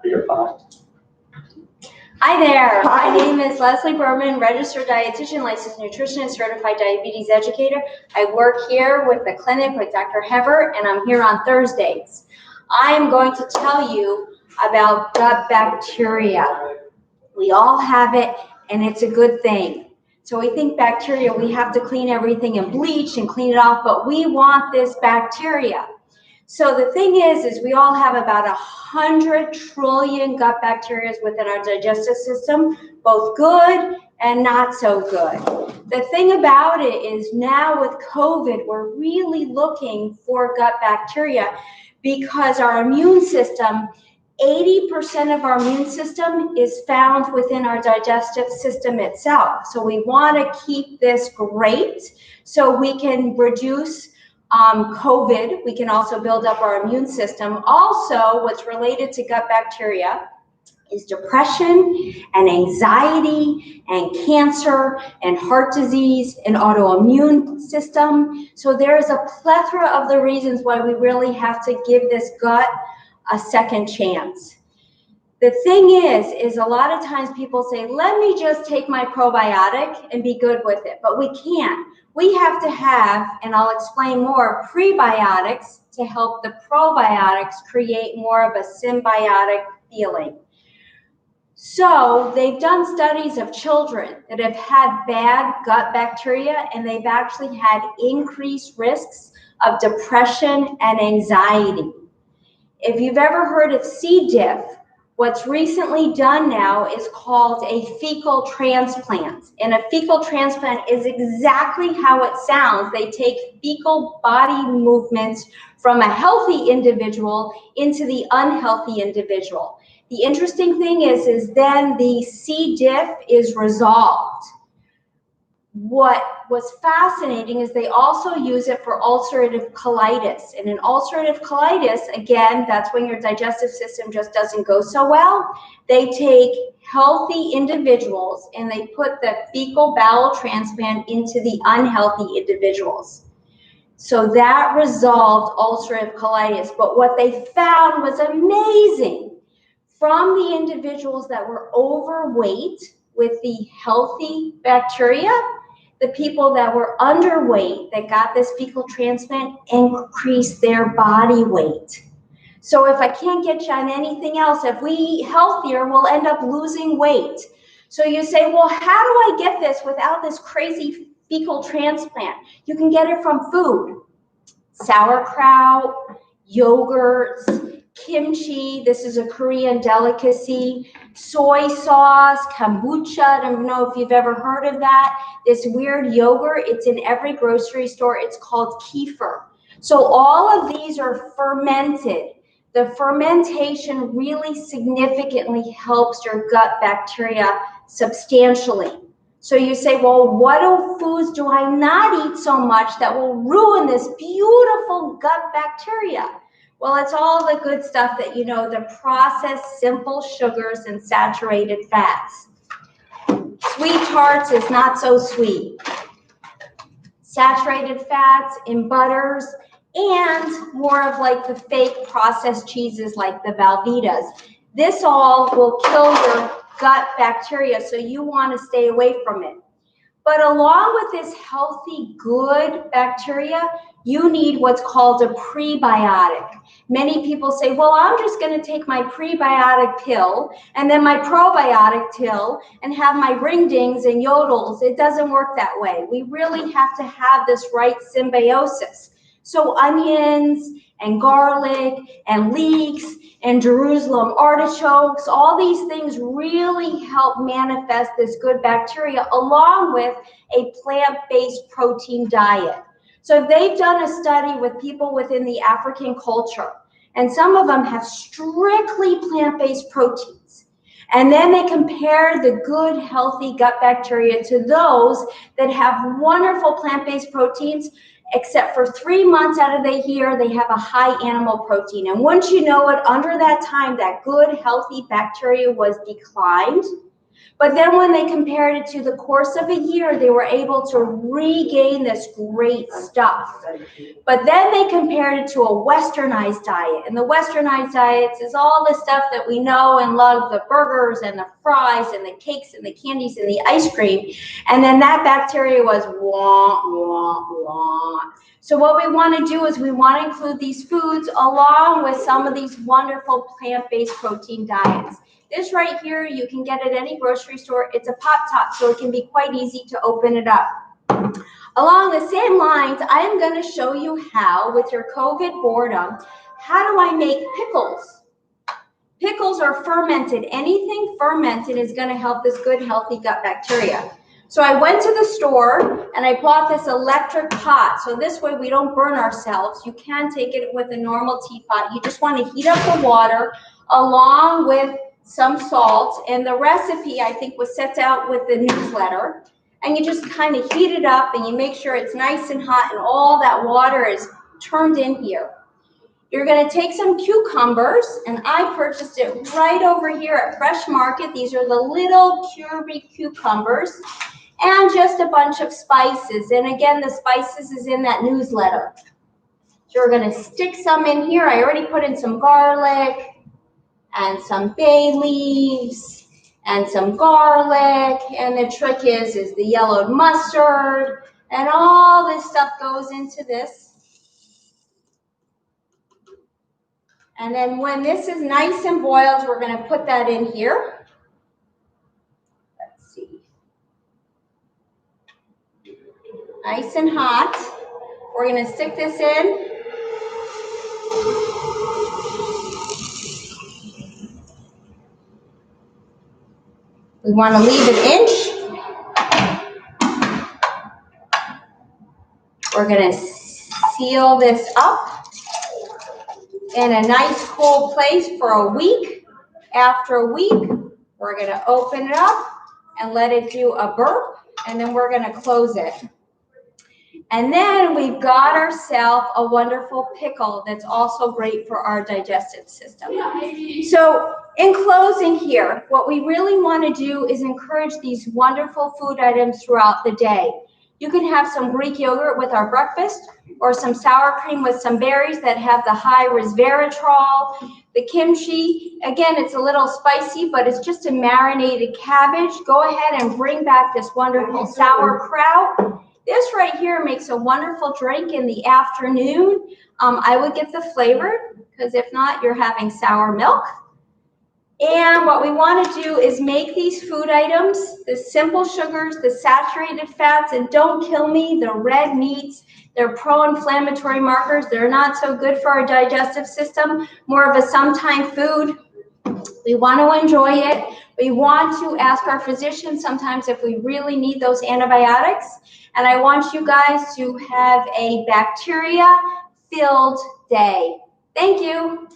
You're fine. Hi there. Hi. My name is Leslie Burman, registered dietitian, licensed nutritionist, certified diabetes educator. I work here with the clinic with Dr. Harbour, and I'm here on Thursdays. I'm going to tell you about gut bacteria. We all have it, and it's a good thing. So we think bacteria, we have to clean everything and bleach and clean it off, but we want this bacteria. So the thing is we all have about 100 trillion gut bacteria within our digestive system, both good and not so good. The thing about it is now with COVID, we're really looking for gut bacteria because our immune system, 80% of our immune system is found within our digestive system itself. So we want to keep this great so we can reduce COVID. We can also build up our immune system. Also, what's related to gut bacteria is depression and anxiety and cancer and heart disease and autoimmune system. So there's a plethora of the reasons why we really have to give this gut a second chance. The thing is a lot of times people say, let me just take my probiotic and be good with it, but we can't. We have to have, and I'll explain more, prebiotics to help the probiotics create more of a symbiotic feeling. So they've done studies of children that have had bad gut bacteria, and they've actually had increased risks of depression and anxiety. If you've ever heard of C. diff, what's recently done now is called a fecal transplant. And a fecal transplant is exactly how it sounds. They take fecal body movements from a healthy individual into the unhealthy individual. The interesting thing is then the C. diff is resolved. What was fascinating is they also use it for ulcerative colitis. And in ulcerative colitis, again, that's when your digestive system just doesn't go so well. They take healthy individuals and they put the fecal bowel transplant into the unhealthy individuals. So that resolved ulcerative colitis. But what they found was amazing. From the individuals that were overweight with the healthy bacteria, the people that were underweight that got this fecal transplant increased their body weight. So if I can't get you on anything else, if we eat healthier, we'll end up losing weight. So you say, well, how do I get this without this crazy fecal transplant? You can get it from food. Sauerkraut, yogurts, kimchi, this is a Korean delicacy, soy sauce, kombucha, I don't know if you've ever heard of that. This weird yogurt, it's in every grocery store, it's called kefir. So all of these are fermented. The fermentation really significantly helps your gut bacteria substantially. So you say, well, what foods do I not eat so much that will ruin this beautiful gut bacteria? Well, it's all the good stuff that you know, the processed simple sugars and saturated fats. Sweet tarts is not so sweet. Saturated fats in butters and more of like the fake processed cheeses like the Velveetas. This all will kill your gut bacteria, so you want to stay away from it. But along with this healthy, good bacteria, you need what's called a prebiotic. Many people say, well, I'm just going to take my prebiotic pill and then my probiotic pill and have my ring dings and yodels. It doesn't work that way. We really have to have this right symbiosis. So onions and garlic and leeks and Jerusalem artichokes, all these things really help manifest this good bacteria along with a plant-based protein diet. So they've done a study with people within the African culture, and some of them have strictly plant-based proteins. And then they compare the good, healthy gut bacteria to those that have wonderful plant-based proteins, except for 3 months out of the year, they have a high animal protein. And once you know it, under that time, that good, healthy bacteria was declined. But then when they compared it to the course of a year, they were able to regain this great stuff. But then they compared it to a westernized diet. And the westernized diets is all the stuff that we know and love, the burgers and the fries and the cakes and the candies and the ice cream. And then that bacteria was wah, wah, wah. So what we want to do is we want to include these foods along with some of these wonderful plant-based protein diets. This right here, you can get at any grocery store. It's a pop top, so it can be quite easy to open it up. Along the same lines, I am going to show you how, with your COVID boredom, how do I make pickles? Pickles are fermented. Anything fermented is going to help this good, healthy gut bacteria. So I went to the store and I bought this electric pot. So this way we don't burn ourselves. You can take it with a normal teapot. You just want to heat up the water along with some salt. And the recipe, I think, was set out with the newsletter. And you just kind of heat it up and you make sure it's nice and hot and all that water is turned in here. You're going to take some cucumbers, and I purchased it right over here at Fresh Market. These are the little curie cucumbers, and just a bunch of spices. And again, the spices is in that newsletter. So we're going to stick some in here. I already put in some garlic and some bay leaves and some garlic. And the trick is the yellowed mustard, and all this stuff goes into this. And then when this is nice and boiled, we're going to put that in here. Let's see. Nice and hot. We're going to stick this in. We want to leave an inch. We're going to seal this up in a nice cool place for a week. After a week, we're going to open it up and let it do a burp, and then we're going to close it. And then we've got ourselves a wonderful pickle that's also great for our digestive system. So in closing here, what we really want to do is encourage these wonderful food items throughout the day. You can have some Greek yogurt with our breakfast, or some sour cream with some berries that have the high resveratrol. The kimchi, again, it's a little spicy, but it's just a marinated cabbage. Go ahead and bring back this wonderful sauerkraut. This right here makes a wonderful drink in the afternoon. I would get the flavored, because if not, you're having sour milk. And what we want to do is make these food items, the simple sugars, the saturated fats, and don't kill me, the red meats, they're pro-inflammatory markers. They're not so good for our digestive system, more of a sometime food. We want to enjoy it. We want to ask our physician sometimes if we really need those antibiotics. And I want you guys to have a bacteria-filled day. Thank you.